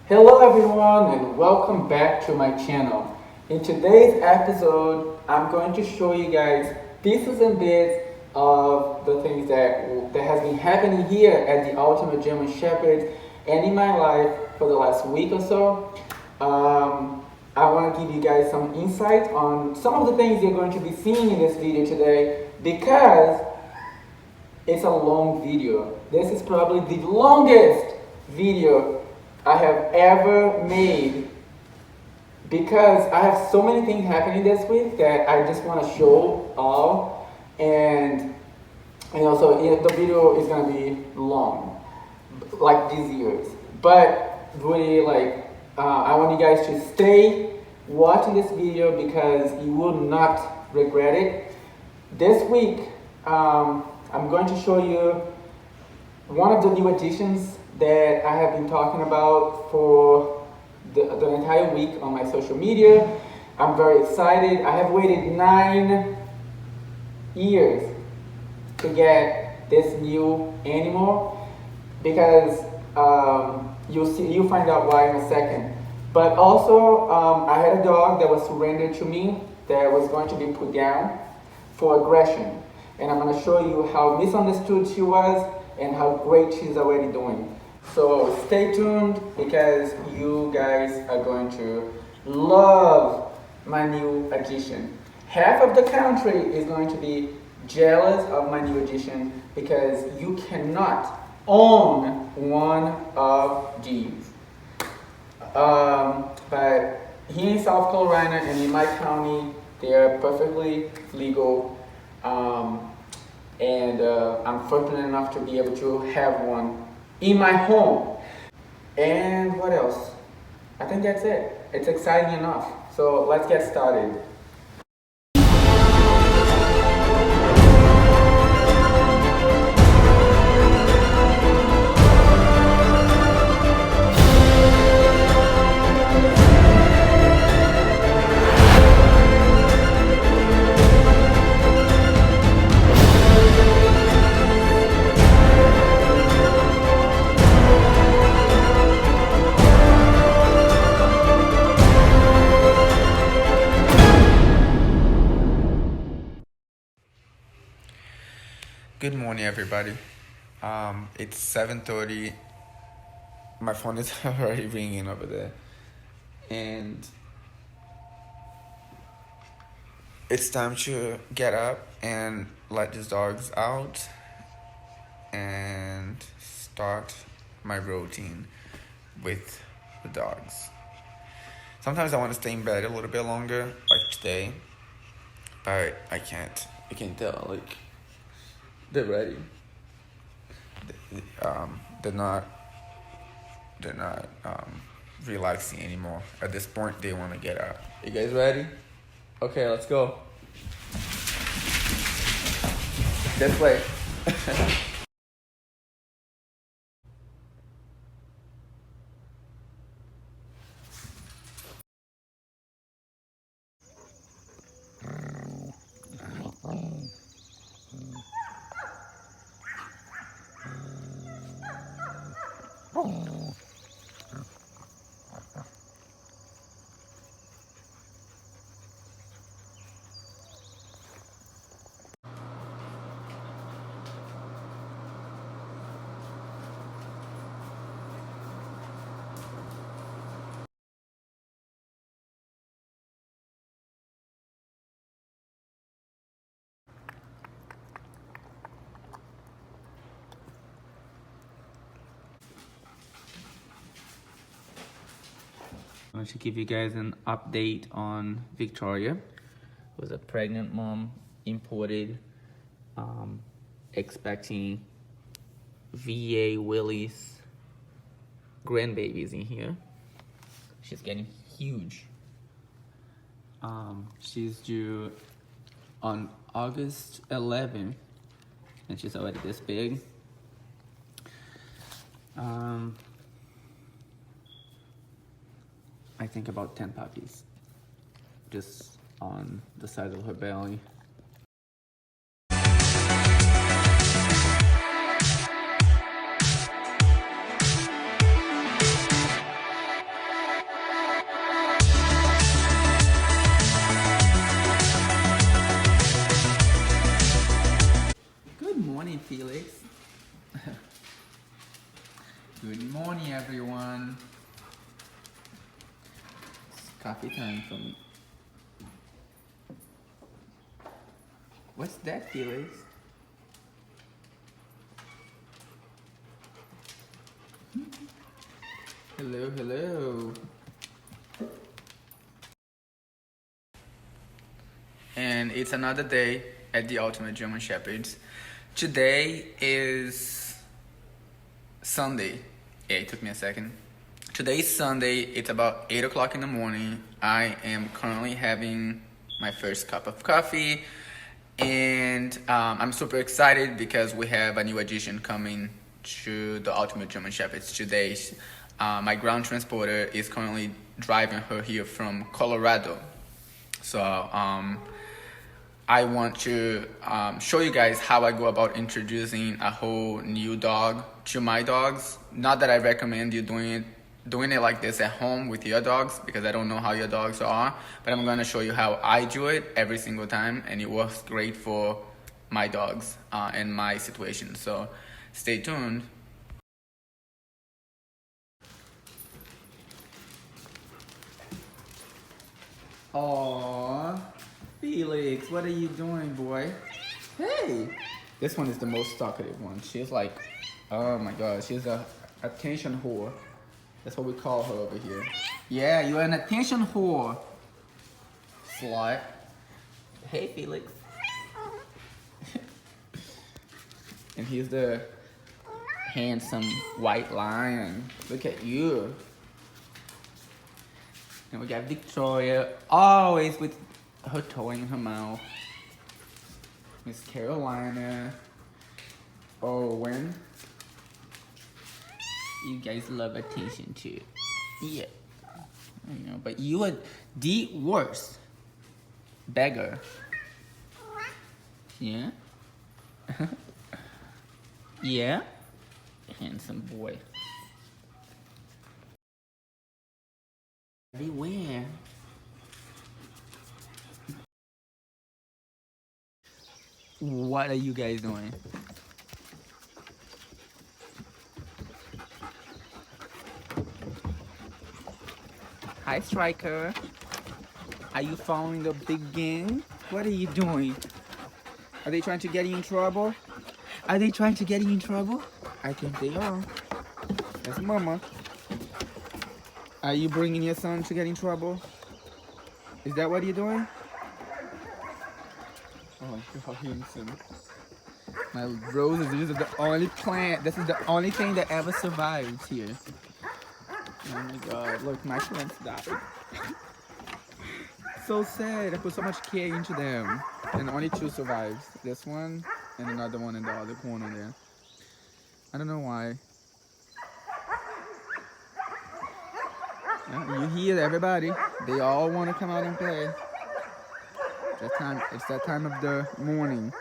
Hello everyone and welcome back to my channel. In today's episode, I'm going to show you guys pieces and bits of the things that has been happening here at the Ultimate German Shepherd and in my life for the last week or so. I want to give you guys some insight on some of the things you're going to be seeing in this video today because it's a long video. This is probably the longest video I have ever made because I have so many things happening this week that I just want to show all, and also the video is gonna be long, like these years. But really, I want you guys to stay watching this video because you will not regret it. This week, I'm going to show you one of the new additions that I have been talking about for the entire week on my social media. I'm very excited. I have waited 9 years to get this new animal because you'll find out why in a second. But also, I had a dog that was surrendered to me that was going to be put down for aggression. And I'm going to show you how misunderstood she was and how great she's already doing. So stay tuned because you guys are going to love my new addition. Half of the country is going to be jealous of my new addition because you cannot own one of these. But here in South Carolina and in my county, they are perfectly legal. And I'm fortunate enough to be able to have one in my home. And what else? I think that's it. It's exciting enough. So let's get started. Good morning, everybody. It's 7:30. My phone is already ringing over there, and it's time to get up and let these dogs out and start my routine with the dogs. Sometimes I want to stay in bed a little bit longer, like today, but I can't. You can tell, they're ready. They're not relaxing anymore. At this point, they want to get out. You guys ready? Okay, let's go. This way. I want to give you guys an update on Victoria. It was a pregnant mom, imported, expecting VA Willie's grandbabies in here. She's getting huge. She's due on August 11th, and she's already this big. I think about 10 puppies just on the side of her belly. everyone. It's coffee time for me. What's that, Felix? Hello, hello. And it's another day at the Ultimate German Shepherds. Today is Sunday. Yeah, it took me a second. Today is Sunday. It's about 8 o'clock in the morning. I am currently having my first cup of coffee. And I'm super excited because we have a new addition coming to the Ultimate German Shepherds today. My ground transporter is currently driving her here from Colorado. So I want to show you guys how I go about introducing a whole new dog to my dogs. Not that I recommend you doing it like this at home with your dogs, because I don't know how your dogs are, but I'm going to show you how I do it every single time, and it works great for my dogs and my situation. So stay tuned. Aww, Felix, what are you doing, boy? Hey, this one is the most talkative one. She's like, oh my god, she's a attention whore. That's what we call her over here. Yeah, you're an attention whore. Slut. Hey, Felix. And he's the handsome white lion. Look at you. And we got Victoria, always with her toy in her mouth. Miss Carolina. Owen. You guys love attention too. Yeah. I know, but you are the worst beggar. Yeah? Yeah? Handsome boy. Everywhere. What are you guys doing? Hi, Striker. Are you following the big gang? What are you doing? Are they trying to get you in trouble? Are they trying to get you in trouble? I think they are. That's Mama. Are you bringing your son to get in trouble? Is that what you're doing? Oh, how handsome. My roses, these are the only plant, this is the only thing that ever survived here. Oh my god, look, my plants died. So sad, I put so much care into them. And only 2 survives. This one and another one in the other corner there. I don't know why. Yeah, you hear everybody. They all want to come out and play. It's that time of the morning.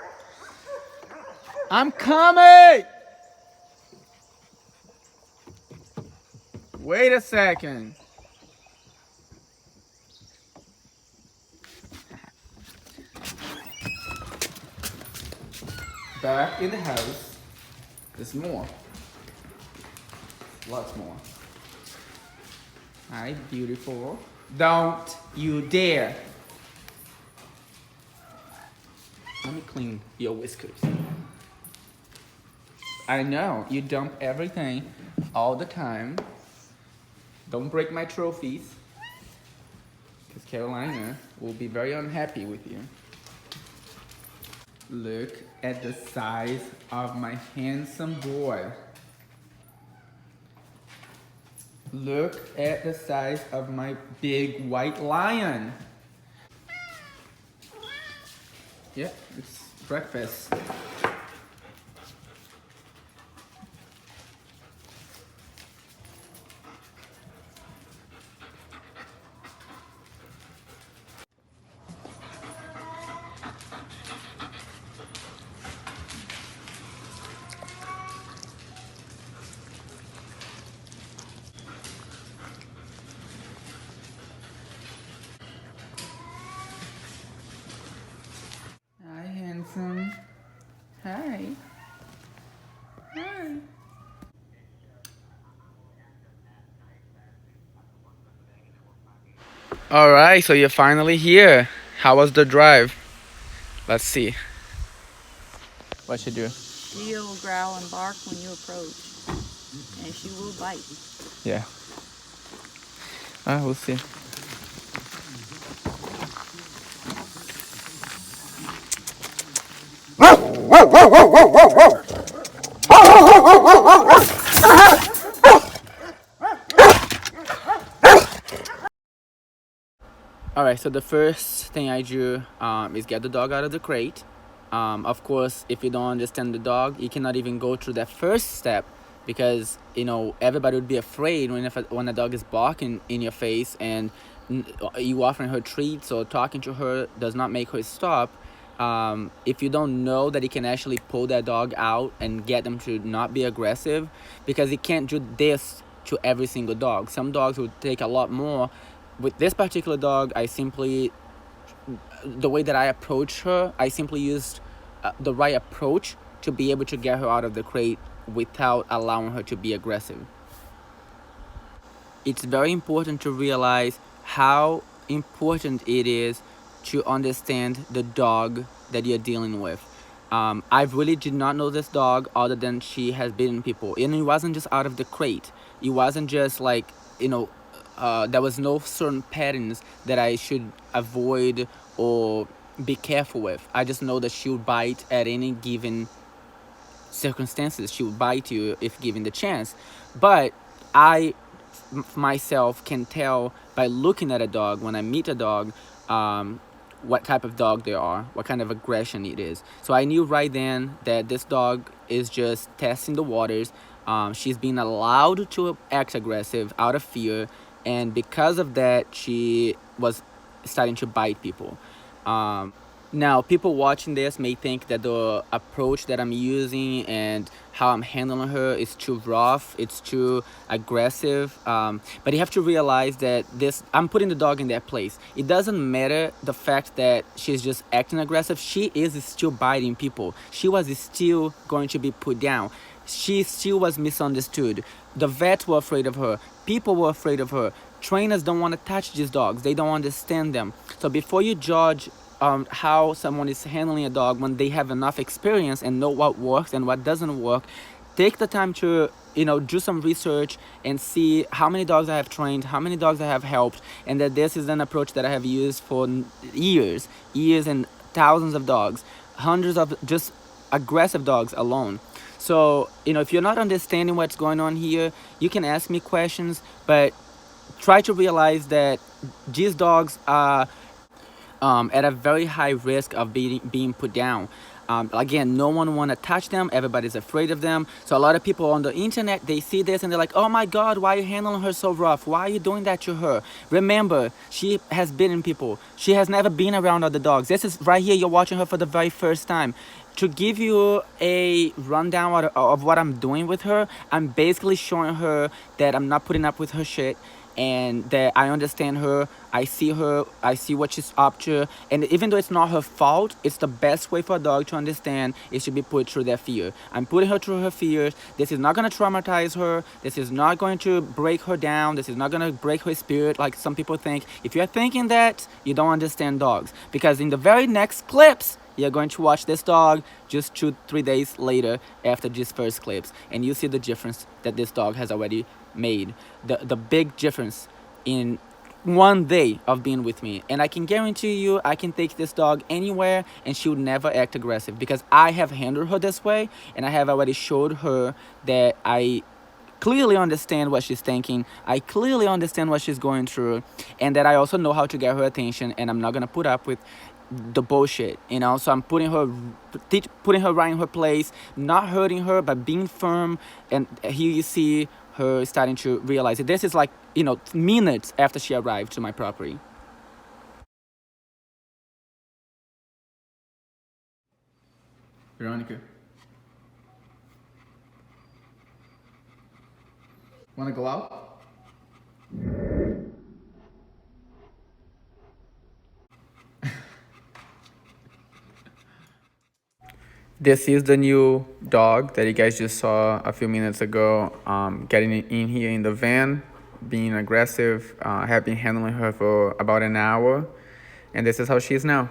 I'm coming! Wait a second. Back in the house. There's more. Lots more. Hi, beautiful. Don't you dare. Let me clean your whiskers. I know, you dump everything all the time. Don't break my trophies. Because Carolina will be very unhappy with you. Look at the size of my handsome boy. Look at the size of my big white lion. Yeah, it's breakfast. Hi, handsome. All right, so you're finally here. How was the drive? Let's see. What she do? She'll growl and bark when you approach, and she will bite. Yeah. We'll see. All right, so the first thing I do is get the dog out of the crate. Of course, if you don't understand the dog, you cannot even go through that first step because everybody would be afraid when a dog is barking in your face and you offering her treats or talking to her does not make her stop. If you don't know that you can actually pull that dog out and get them to not be aggressive, because you can't do this to every single dog. Some dogs would take a lot more. With this particular dog, the way that I approached her, I simply used the right approach to be able to get her out of the crate without allowing her to be aggressive. It's very important to realize how important it is to understand the dog that you're dealing with. I really did not know this dog other than she has bitten people, and it wasn't just out of the crate. It wasn't just like there was no certain patterns that I should avoid or be careful with. I just know that she would bite at any given circumstances. She would bite you if given the chance. But I myself can tell by looking at a dog when I meet a dog what type of dog they are, what kind of aggression it is. So I knew right then that this dog is just testing the waters. She's being allowed to act aggressive out of fear, and because of that, she was starting to bite people. Now, people watching this may think that the approach that I'm using and how I'm handling her is too rough, it's too aggressive. But you have to realize that I'm putting the dog in that place. It doesn't matter the fact that she's just acting aggressive. She is still biting people. She was still going to be put down. She still was misunderstood. The vets were afraid of her. People were afraid of her. Trainers don't want to touch these dogs. They don't understand them. So before you judge how someone is handling a dog when they have enough experience and know what works and what doesn't work, take the time to do some research and see how many dogs I have trained, how many dogs I have helped, and that this is an approach that I have used for years and thousands of dogs, hundreds of just aggressive dogs alone. So if you're not understanding what's going on here, you can ask me questions, but try to realize that these dogs are at a very high risk of being put down. Again, no one want to touch them. Everybody's afraid of them. So a lot of people on the internet, they see this and they're like, oh my God, why are you handling her so rough? Why are you doing that to her? Remember, she has bitten people. She has never been around other dogs. This is right here, you're watching her for the very first time. To give you a rundown of what I'm doing with her, I'm basically showing her that I'm not putting up with her shit, and that I understand her, I see what she's up to, and even though it's not her fault, it's the best way for a dog to understand is to be put through their fear. I'm putting her through her fears. This is not going to traumatize her. This is not going to break her down. This is not going to break her spirit like some people think. If you're thinking that, you don't understand dogs, because in the very next clips, you're going to watch this dog just 2-3 days later after these first clips, and you see the difference that this dog has already made. The big difference in one day of being with me. And I can guarantee you, I can take this dog anywhere and she would never act aggressive, because I have handled her this way, and I have already showed her that I clearly understand what she's thinking. I clearly understand what she's going through, and that I also know how to get her attention, and I'm not gonna put up with the bullshit. So I'm putting her right in her place, not hurting her, but being firm. And here you see her starting to realize it. This is like minutes after she arrived to my property. Veronica, wanna go out? This is the new dog that you guys just saw a few minutes ago, getting in here in the van. being aggressive. I have been handling her for about an hour, and this is how she is now.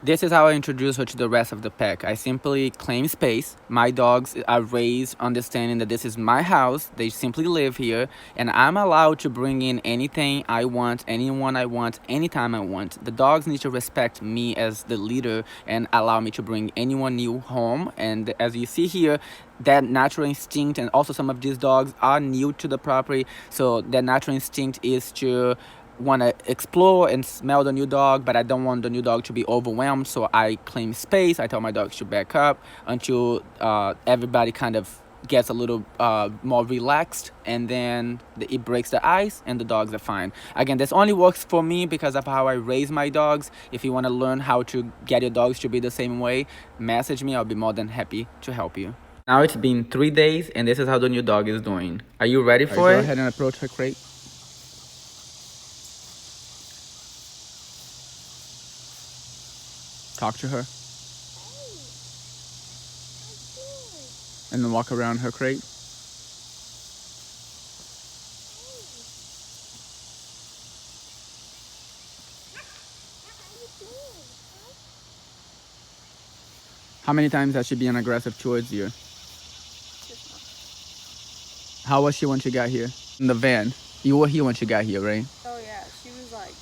This is how I introduce her to the rest of the pack. I simply claim space. My dogs are raised understanding that this is my house. They simply live here, and I'm allowed to bring in anything I want, anyone I want, anytime I want. The dogs need to respect me as the leader and allow me to bring anyone new home. And as you see here, that natural instinct, and also some of these dogs are new to the property, so that natural instinct is to want to explore and smell the new dog, but I don't want the new dog to be overwhelmed, so I claim space. I tell my dogs to back up until everybody kind of gets a little more relaxed, and then it breaks the ice and the dogs are fine. Again, this only works for me because of how I raise my dogs. If you want to learn how to get your dogs to be the same way, message me. I'll be more than happy to help you. Now it's been 3 days, and this is how the new dog is doing. Are you ready for it? Go ahead and approach her crate. Talk to her. And then walk around her crate. How many times has she been aggressive towards you? How was she when she got here? In the van. You were here when she got here, right? Oh yeah, she was like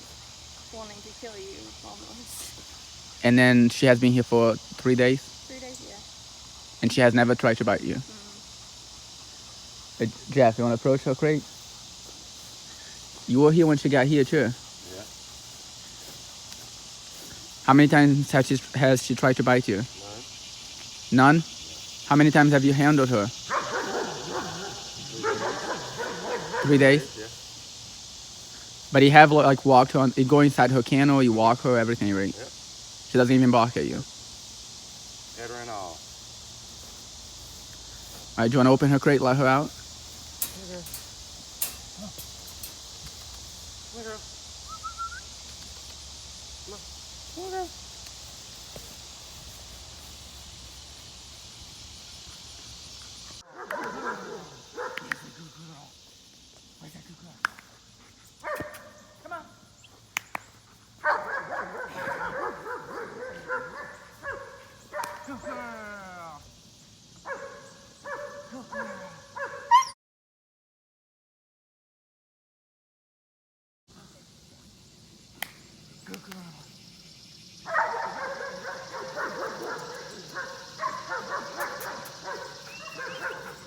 wanting to kill you almost. And then she has been here for 3 days? 3 days, yeah. And she has never tried to bite you? Jeff, you want to approach her crate? You were here when she got here too? Yeah. How many times has she tried to bite you? None. None? How many times have you handled her? 3 days? Yeah. But you have like walked her, you go inside her kennel, you walk her, everything, right? Yep. She doesn't even bark at you. Head her and all. Alright, do you want to open her crate, let her out?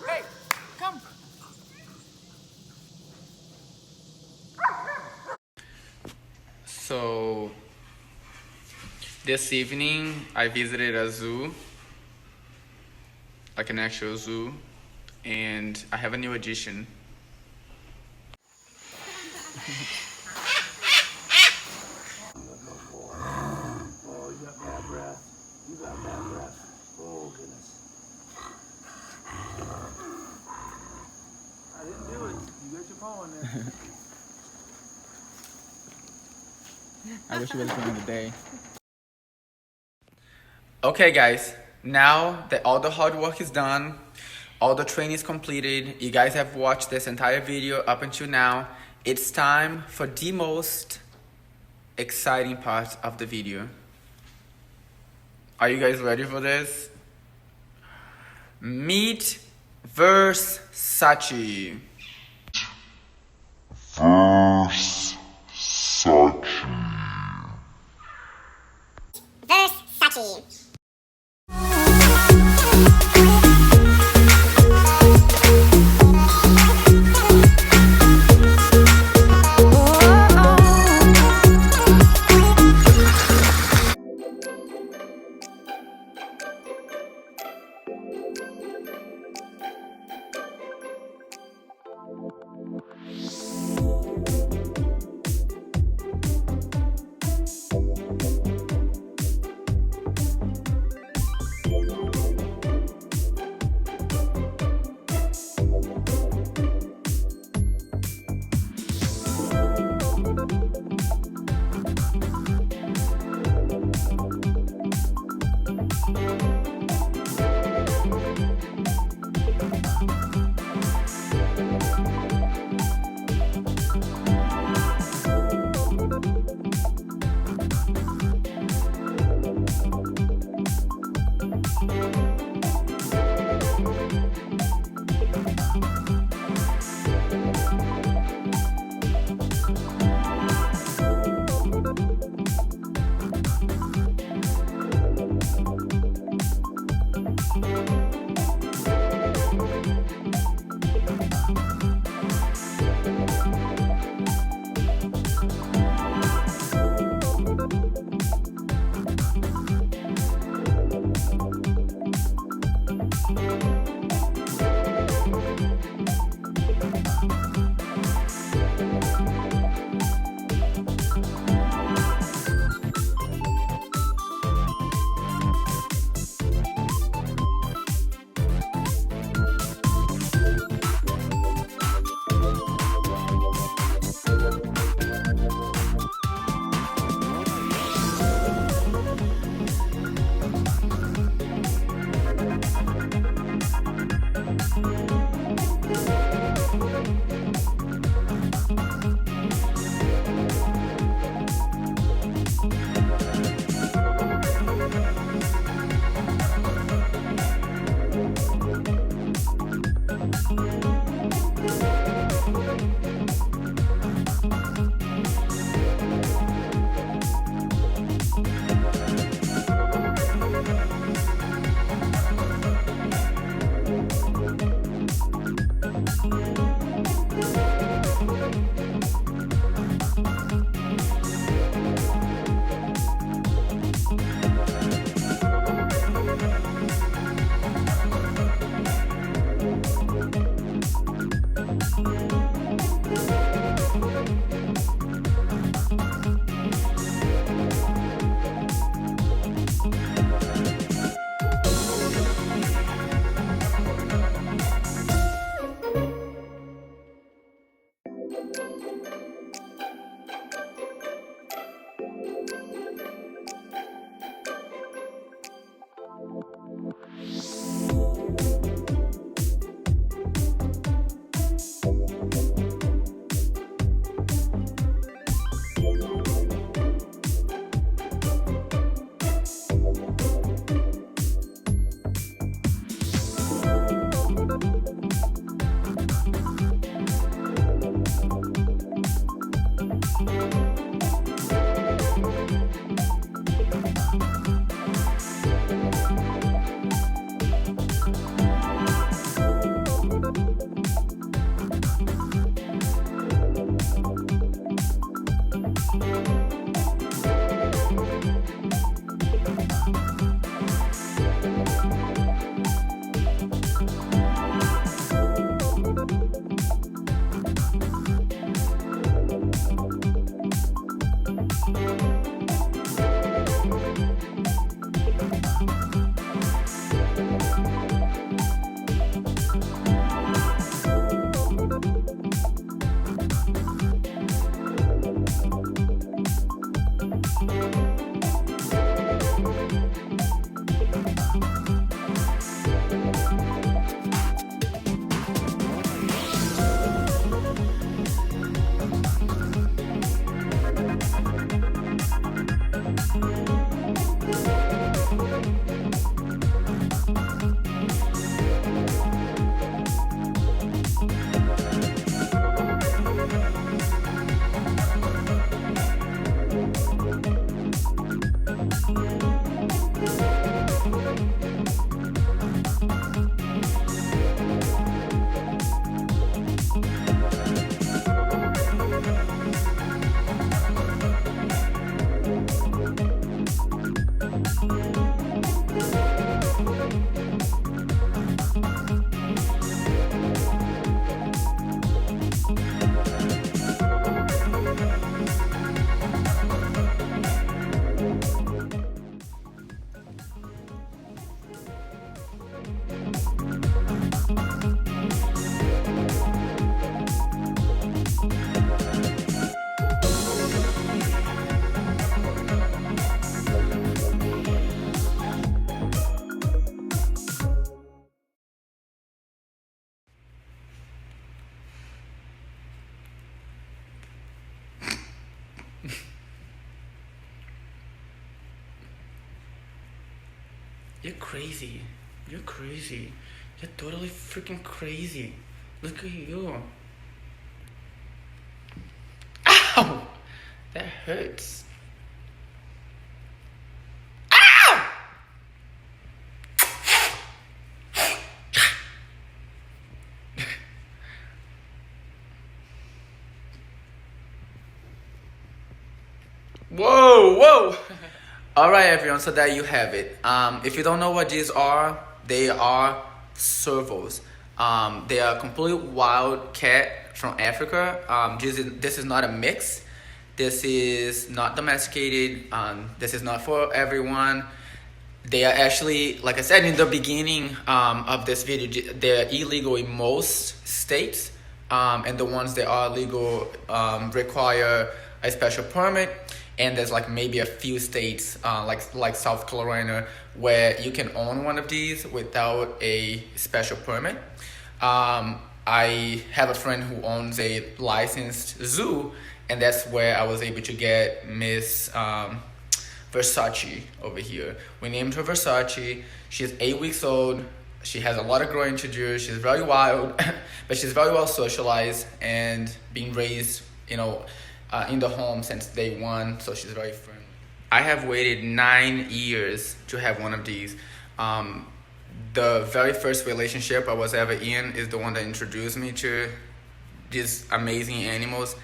Hey, come. So this evening I visited a zoo, like an actual zoo, and I have a new addition. Oh, you got bad breath. You got bad breath. Oh, goodness. I didn't do it. You got your paw in there. I wish it was during the day. Okay guys, now that all the hard work is done, all the training is completed, you guys have watched this entire video up until now, it's time for the most exciting part of the video. Are you guys ready for this? Meet Versace. Versace. Versace. You're crazy. You're crazy. You're totally freaking crazy. Look at you. Ow! That hurts. Ow! Whoa, whoa! Alright everyone, so there you have it. If you don't know what these are, they are servals. They are completely wild cat from Africa. This is not a mix. This is not domesticated. This is not for everyone. They are actually, like I said in the beginning of this video, they're illegal in most states. And the ones that are legal require a special permit. And there's like maybe a few states like South Carolina where you can own one of these without a special permit. I have a friend who owns a licensed zoo, and that's where I was able to get Miss Versace over here. We named her Versace. She's 8 weeks old. She has a lot of growing to do. She's very wild, but she's very well socialized and being raised, in the home since day one, so she's very friendly. I have waited 9 years to have one of these. The very first relationship I was ever in is the one that introduced me to these amazing animals,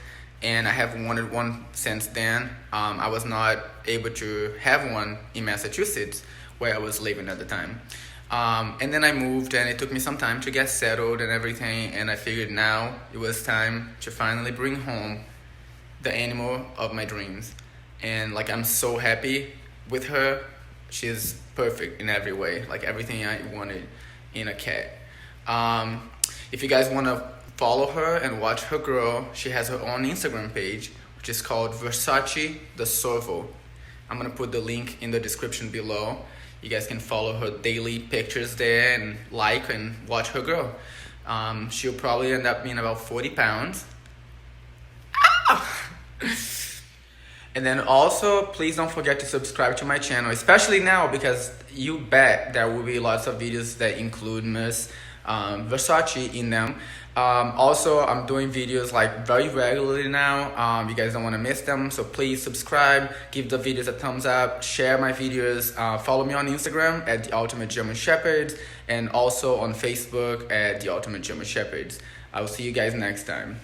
and I have wanted one since then. I was not able to have one in Massachusetts, where I was living at the time. And then I moved, and it took me some time to get settled and everything, and I figured now it was time to finally bring home the animal of my dreams. And I'm so happy with her. She's perfect in every way, like everything I wanted in a cat. If you guys want to follow her and watch her grow. She has her own Instagram page, which is called Versace the Serval. I'm gonna put the link in the description below. You guys can follow her daily pictures there and like and watch her grow. She'll probably end up being about 40 pounds. And then also, please don't forget to subscribe to my channel, especially now, because you bet there will be lots of videos that include Miss Versace in them. Also, I'm doing videos like very regularly now. You guys don't want to miss them, so please subscribe, give the videos a thumbs up, share my videos, follow me on Instagram at The Ultimate German Shepherds, and also on Facebook at The Ultimate German Shepherds. I will see you guys next time.